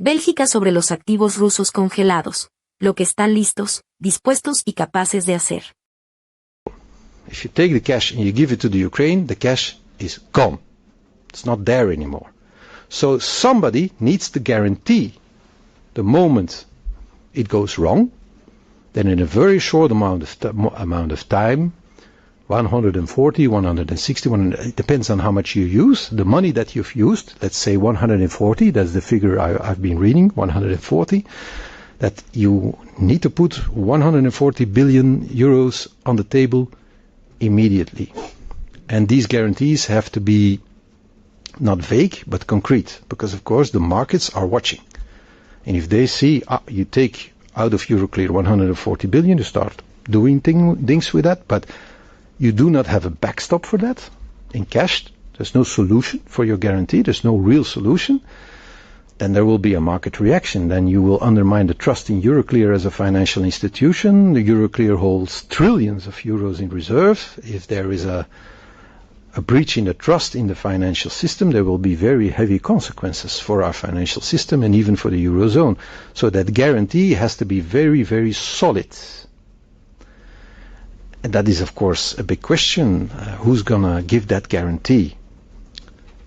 Bélgica sobre los activos rusos congelados, lo que están listos, dispuestos y capaces de hacer. If you take the cash and you give it to the Ukraine, the cash is gone. It's not there anymore. So somebody needs to guarantee the moment it goes wrong, then in a very short amount of time, 140, 160, it depends on how much you use. The money that you've used, let's say 140, that's the figure I've been reading, 140, that you need to put 140 billion euros on the table immediately. And these guarantees have to be not vague, but concrete, because of course the markets are watching. And if they see, you take out of Euroclear 140 billion, you start doing things with that, but you do not have a backstop for that in cash. There's no solution for your guarantee. There's no real solution. Then there will be a market reaction. Then you will undermine the trust in Euroclear as a financial institution. The Euroclear holds trillions of euros in reserve. If there is a breach in the trust in the financial system, there will be very heavy consequences for our financial system and even for the Eurozone. So that guarantee has to be very, very solid. And that is, of course, a big question. Who's going to give that guarantee?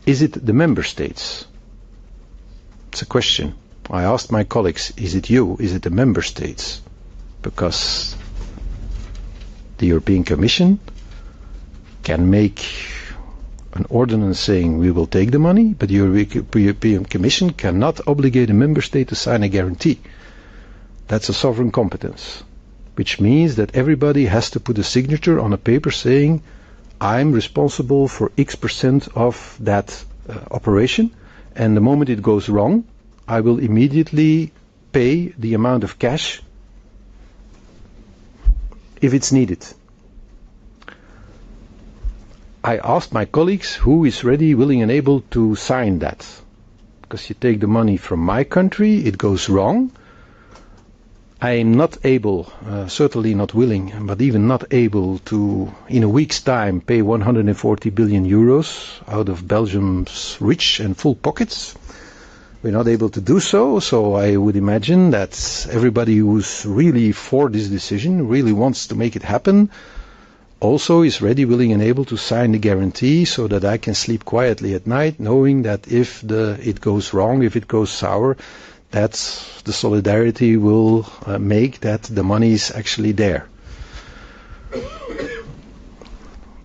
Is it the member states? It's a question. I asked my colleagues, is it you? Is it the member states? Because the European Commission can make an ordinance saying we will take the money, but the European Commission cannot obligate a member state to sign a guarantee. That's a sovereign competence, which means that everybody has to put a signature on a paper saying I'm responsible for X% of that operation, and the moment it goes wrong, I will immediately pay the amount of cash if it's needed. I asked my colleagues who is ready, willing and able to sign that. Because you take the money from my country, it goes wrong. I am not able, certainly not willing, but even not able to, in a week's time, pay 140 billion euros out of Belgium's rich and full pockets. We're not able to do so, so I would imagine that everybody who's really for this decision, really wants to make it happen, also is ready, willing and able to sign the guarantee so that I can sleep quietly at night, knowing that if it goes wrong, if it goes sour, that the solidarity will make that the money is actually there.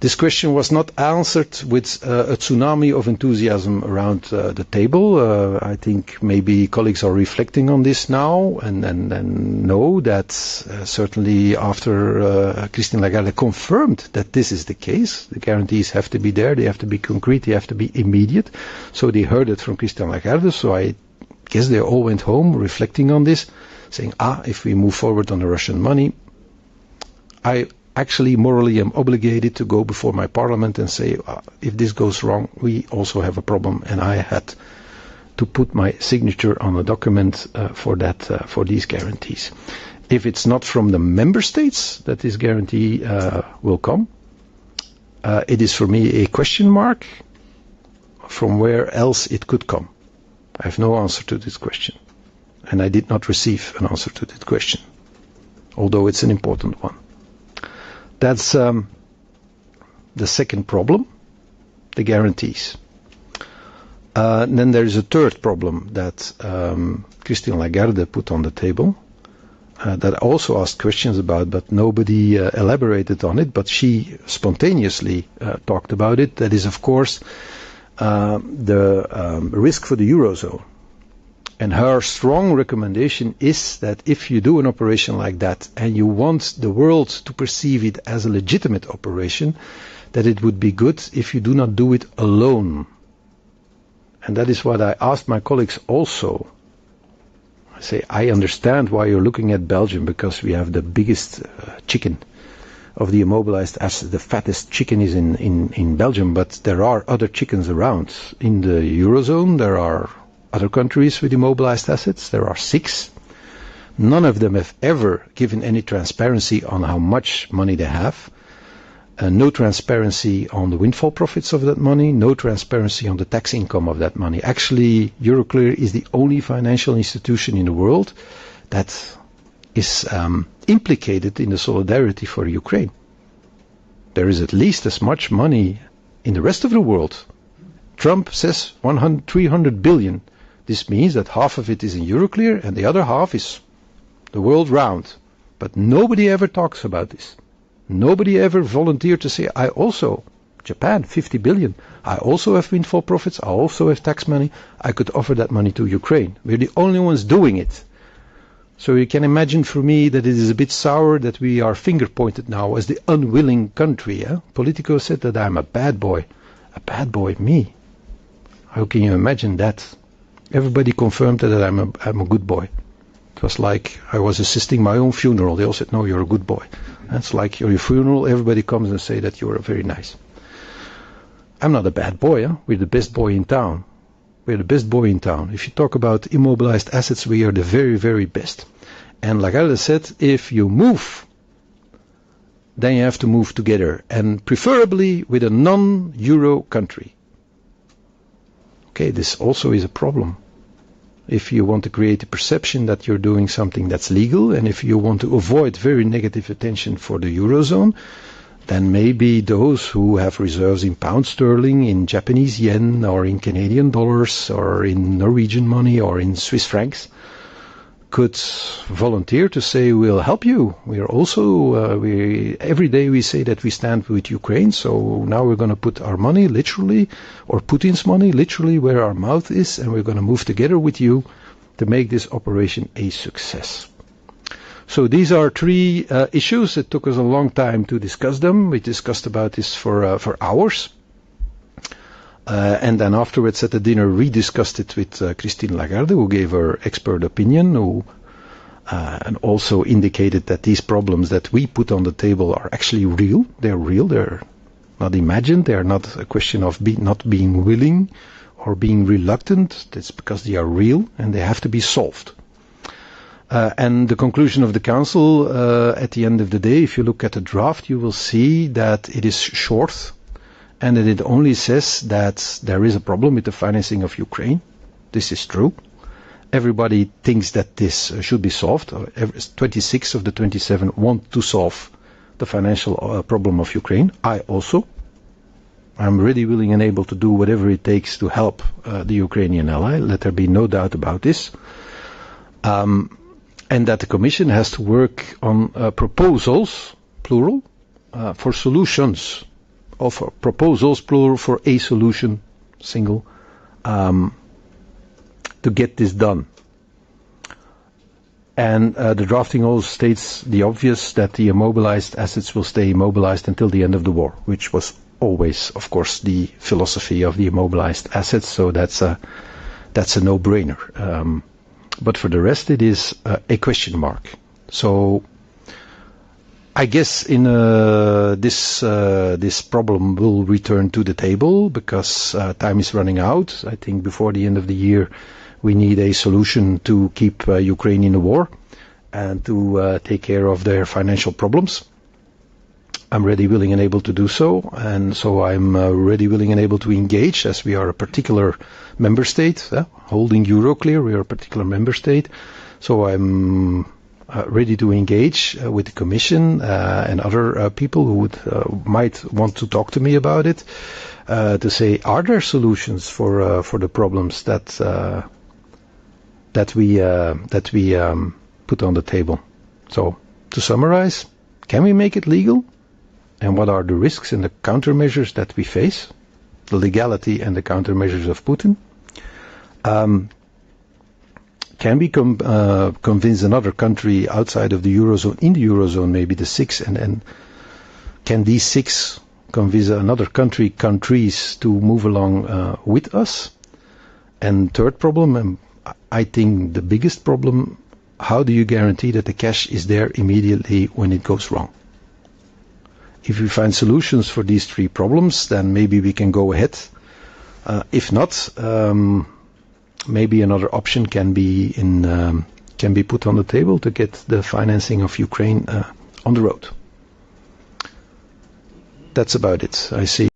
This question was not answered with a tsunami of enthusiasm around the table. I think maybe colleagues are reflecting on this now and know that certainly after Christine Lagarde confirmed that this is the case, the guarantees have to be there, they have to be concrete, they have to be immediate. So they heard it from Christine Lagarde, so I guess they all went home reflecting on this, saying, if we move forward on the Russian money, I actually morally am obligated to go before my parliament and say, if this goes wrong, we also have a problem, and I had to put my signature on a document for these guarantees. If it's not from the member states that this guarantee will come, it is for me a question mark from where else it could come. I have no answer to this question, and I did not receive an answer to this question, although it's an important one. That's the second problem, the guarantees. Then there is a third problem that Christine Lagarde put on the table, that I also asked questions about, but nobody elaborated on it, but she spontaneously talked about it. That is, of course, the risk for the Eurozone. And her strong recommendation is that if you do an operation like that and you want the world to perceive it as a legitimate operation, that it would be good if you do not do it alone. And that is what I asked my colleagues also. I say, I understand why you're looking at Belgium, because we have the biggest chicken of the immobilized assets. The fattest chicken is in Belgium, but there are other chickens around. In the Eurozone, there are other countries with immobilized assets. There are 6. None of them have ever given any transparency on how much money they have. no transparency on the windfall profits of that money, no transparency on the tax income of that money. Actually, Euroclear is the only financial institution in the world that is implicated in the solidarity for Ukraine. There is at least as much money in the rest of the world. Trump says 300 billion. This means that half of it is in Euroclear and the other half is the world round. But nobody ever talks about this. Nobody ever volunteered to say, I also, Japan, 50 billion, I also have windfall profits, I also have tax money, I could offer that money to Ukraine. We're the only ones doing it. So you can imagine for me that it is a bit sour that we are finger-pointed now as the unwilling country. Politico said that I'm a bad boy. A bad boy, me? How can you imagine that? Everybody confirmed that I'm a good boy. It was like I was assisting my own funeral. They all said, no, you're a good boy. That's like your funeral, everybody comes and say that you're very nice. I'm not a bad boy. We're the best boy in town. We're the best boy in town. If you talk about immobilized assets, we are the very, very best. And Lagarde said, if you move, then you have to move together, and preferably with a non-euro country. Okay, this also is a problem. If you want to create a perception that you're doing something that's legal, and if you want to avoid very negative attention for the Eurozone, then maybe those who have reserves in pound sterling, in Japanese yen, or in Canadian dollars, or in Norwegian money, or in Swiss francs, could volunteer to say, we'll help you. We are also, every day we say that we stand with Ukraine, so now we're going to put our money literally, or Putin's money literally where our mouth is, and we're going to move together with you to make this operation a success. So these are three issues. It took us a long time to discuss them. We discussed about this for hours. And then afterwards at the dinner we discussed it with Christine Lagarde, who gave her expert opinion, and also indicated that these problems that we put on the table are actually real. They're real. They're not imagined. They are not a question of not being willing or being reluctant. It's because they are real and they have to be solved. And the conclusion of the Council at the end of the day, if you look at the draft, you will see that it is short, and that it only says that there is a problem with the financing of Ukraine. This is true. Everybody thinks that this should be solved. 26 of the 27 want to solve the financial problem of Ukraine. I also. I'm ready, willing and able to do whatever it takes to help the Ukrainian ally. Let there be no doubt about this. And that the Commission has to work on proposals, plural, for solutions. Of proposals, plural, for a solution, single, to get this done. And the drafting also states the obvious, that the immobilized assets will stay immobilized until the end of the war, which was always, of course, the philosophy of the immobilized assets, so that's a no-brainer. But for the rest, it is a question mark. So I guess in this problem will return to the table, because time is running out. I think before the end of the year we need a solution to keep Ukraine in the war and to take care of their financial problems. I'm ready, willing and able to do so, and so I'm ready, willing and able to engage, as we are a particular member state, holding Euroclear, we are a particular member state, so I'm ready to engage with the Commission and other people who might want to talk to me about it, to say, are there solutions for the problems that we put on the table? So, to summarize, can we make it legal? And what are the risks and the countermeasures that we face? The legality and the countermeasures of Putin. Can we convince another country outside of the Eurozone, in the Eurozone, maybe the six, and can these six convince another countries to move along with us? And third problem, and I think the biggest problem, how do you guarantee that the cash is there immediately when it goes wrong? If we find solutions for these three problems, then maybe we can go ahead. If not, maybe another option can be put on the table to get the financing of Ukraine on the road. that's about it, I see.